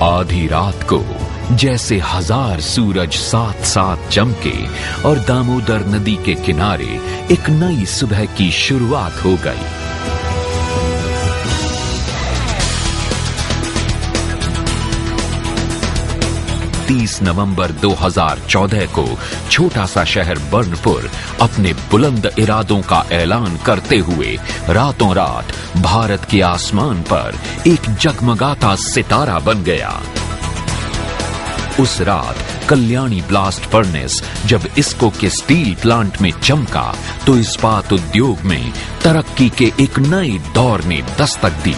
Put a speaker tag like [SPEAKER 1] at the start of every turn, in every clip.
[SPEAKER 1] आधी रात को जैसे 1000 सूरज साथ साथ चमके और दामोदर नदी के किनारे एक नई सुबह की शुरुआत हो गई। नवंबर 2014 को छोटा सा शहर बर्नपुर अपने बुलंद इरादों का ऐलान करते हुए रातों रात भारत के आसमान पर एक जगमगाता सितारा बन गया। उस रात कल्याणी ब्लास्ट फर्नेस जब इसको के स्टील प्लांट में चमका तो इस्पात उद्योग में तरक्की के एक नए दौर ने दस्तक दी।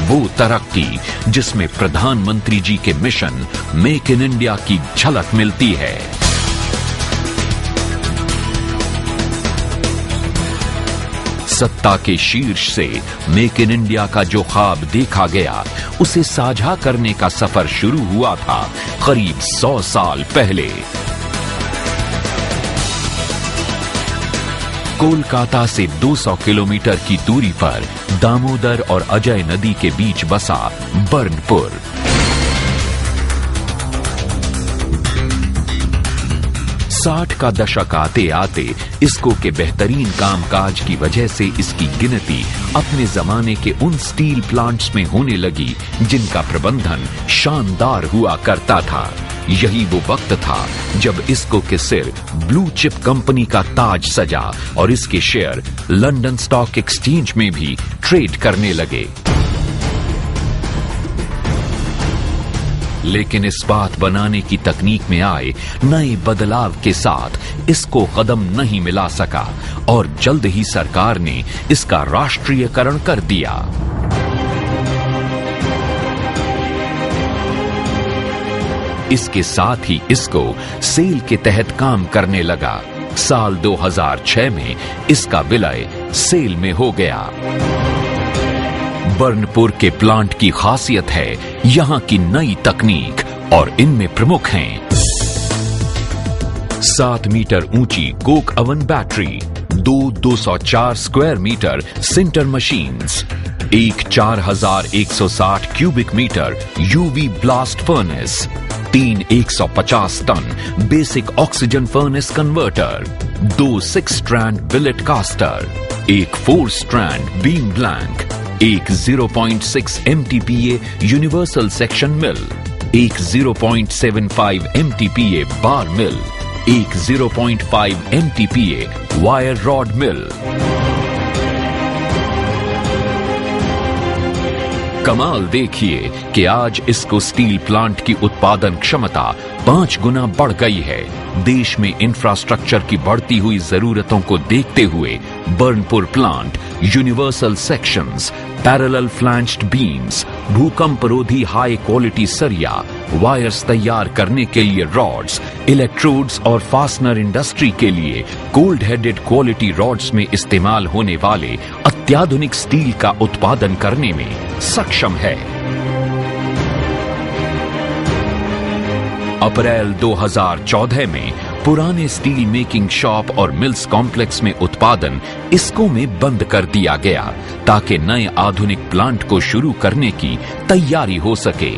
[SPEAKER 1] वो तरक्की जिसमें प्रधानमंत्री जी के मिशन मेक इन इंडिया की झलक मिलती है। सत्ता के शीर्ष से मेक इन इंडिया का जो ख्वाब देखा गया उसे साझा करने का सफर शुरू हुआ था करीब 100 साल पहले। कोलकाता से 200 किलोमीटर की दूरी पर दामोदर और अजय नदी के बीच बसा बर्नपुर। साठ का दशक आते आते इसको के बेहतरीन कामकाज की वजह से इसकी गिनती अपने जमाने के उन स्टील प्लांट्स में होने लगी जिनका प्रबंधन शानदार हुआ करता था। यही वो वक्त था जब इसको के सिर ब्लू चिप कंपनी का ताज सजा और इसके शेयर लंदन स्टॉक एक्सचेंज में भी ट्रेड करने लगे। लेकिन इस्पात बनाने की तकनीक में आए नए बदलाव के साथ इसको कदम नहीं मिला सका और जल्द ही सरकार ने इसका राष्ट्रीयकरण कर दिया। इसके साथ ही इसको सेल के तहत काम करने लगा। साल 2006 में इसका विलय सेल में हो गया। बर्नपुर के प्लांट की खासियत है यहां की नई तकनीक और इनमें प्रमुख हैं 7 मीटर ऊंची coke oven battery, 204 square metre sinter machines, एक 4160 cubic metre UV blast furnace, 3 150 tonne basic oxygen furnace converter, 2 6 strand billet caster, एक 4 स्ट्रैंड बीम ब्लैंक, एक 0.6 MTPA यूनिवर्सल सेक्शन मिल, एक 0.75 MTPA बार मिल, एक 0.5 MTPA वायर रॉड मिल। कमाल देखिए कि आज इसको स्टील प्लांट की उत्पादन क्षमता 5 गुना बढ़ गई है। देश में इंफ्रास्ट्रक्चर की बढ़ती हुई जरूरतों को देखते हुए Burnpur plant universal sections, parallel flanged beams, भूकंप रोधी हाई क्वालिटी सरिया, वायर्स तैयार करने के लिए रॉड्स, इलेक्ट्रोड्स और फास्टनर इंडस्ट्री के लिए कोल्ड हेडेड क्वालिटी रॉड्स में इस्तेमाल होने वाले अत्याधुनिक स्टील का उत्पादन करने में सक्षम है। अप्रैल 2014 में पुराने स्टील मेकिंग शॉप और मिल्स कॉम्प्लेक्स में उत्पादन इसको में बंद कर दिया गया ताकि नए आधुनिक प्लांट को शुरू करने की तैयारी हो सके।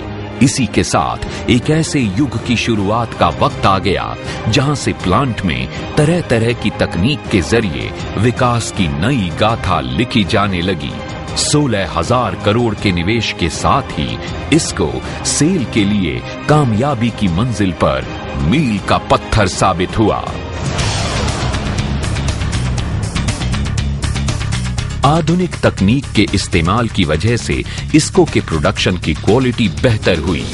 [SPEAKER 1] इसी के साथ एक ऐसे युग की शुरुआत का वक्त आ गया जहां से प्लांट में तरह तरह की तकनीक के जरिए विकास की नई गाथा लिखी जाने लगी। 16,000 करोड़ के निवेश के साथ ही इसको सेल के लिए कामयाबी की मंजिल पर मील का पत्थर साबित हुआ। आधुनिक तकनीक के इस्तेमाल की वजह से इसको के प्रोडक्शन की क्वालिटी बेहतर हुई।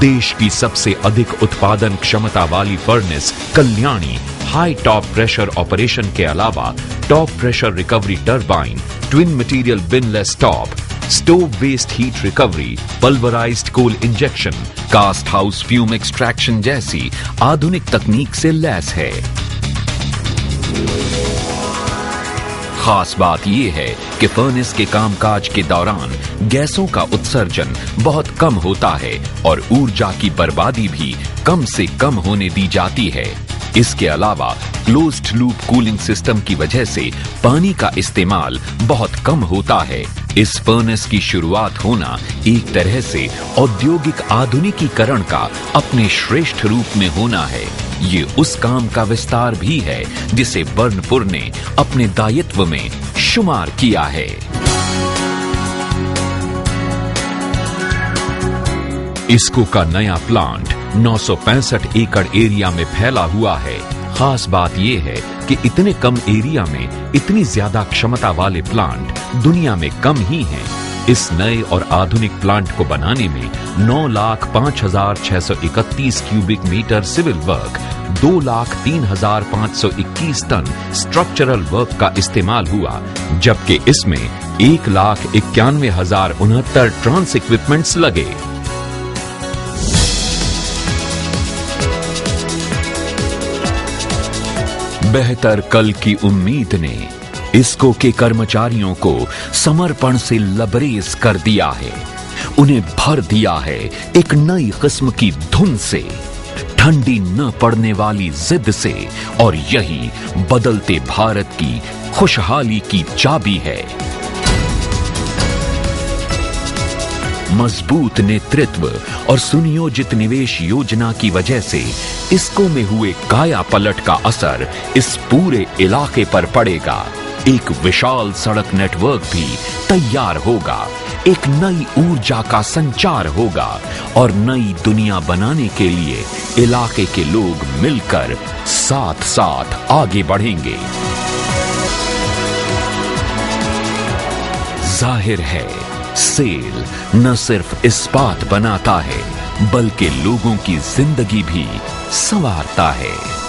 [SPEAKER 1] देश की सबसे अधिक उत्पादन क्षमता वाली furnace Kalyani high top pressure operation के अलावा top pressure recovery turbine, twin material binless top, stove waste heat recovery, pulverised coal injection, cast house fume extraction जैसी आधुनिक तकनीक से लैस है। खास बात यह है कि फर्नेस के कामकाज के दौरान गैसों का उत्सर्जन बहुत कम होता है और ऊर्जा की बर्बादी भी कम से कम होने दी जाती है। इसके अलावा क्लोज्ड लूप कूलिंग सिस्टम की वजह से पानी का इस्तेमाल बहुत कम होता है। इस फर्नेस की शुरुआत होना एक तरह से औद्योगिक आधुनिकीकरण का अपने श्रेष्ठ रूप में होना है। ये उस काम का विस्तार भी है जिसे बर्नपुर ने अपने दायित्व में शुमार किया है। इसको का नया प्लांट 965 एकड़ एरिया में फैला हुआ है। खास बात यह है कि इतने कम एरिया में इतनी ज्यादा क्षमता वाले प्लांट दुनिया में कम ही हैं। इस नए और आधुनिक प्लांट को बनाने में 9,05,631 cubic metre civil work, 2,03,521 tonne structural work का इस्तेमाल हुआ, जबकि इसमें 1,91,069 ट्रांस इक्विपमेंट्स लगे। बेहतर कल की उम्मीद ने इसको के कर्मचारियों को समर्पण से लबरेज कर दिया है। उन्हें भर दिया है एक नई किस्म की धुन से, ठंडी न पड़ने वाली जिद से, और यही बदलते भारत की खुशहाली की चाबी है। मजबूत नेतृत्व और सुनियोजित निवेश योजना की वजह से इसको में हुए काया पलट का असर इस पूरे इलाके पर पड़ेगा। एक विशाल सड़क नेटवर्क भी तैयार होगा, एक नई ऊर्जा का संचार होगा और नई दुनिया बनाने के लिए इलाके के लोग मिलकर साथ साथ आगे बढ़ेंगे। जाहिर है, सेल न सिर्फ इस्पात बनाता है बल्कि लोगों की जिंदगी भी संवारता है।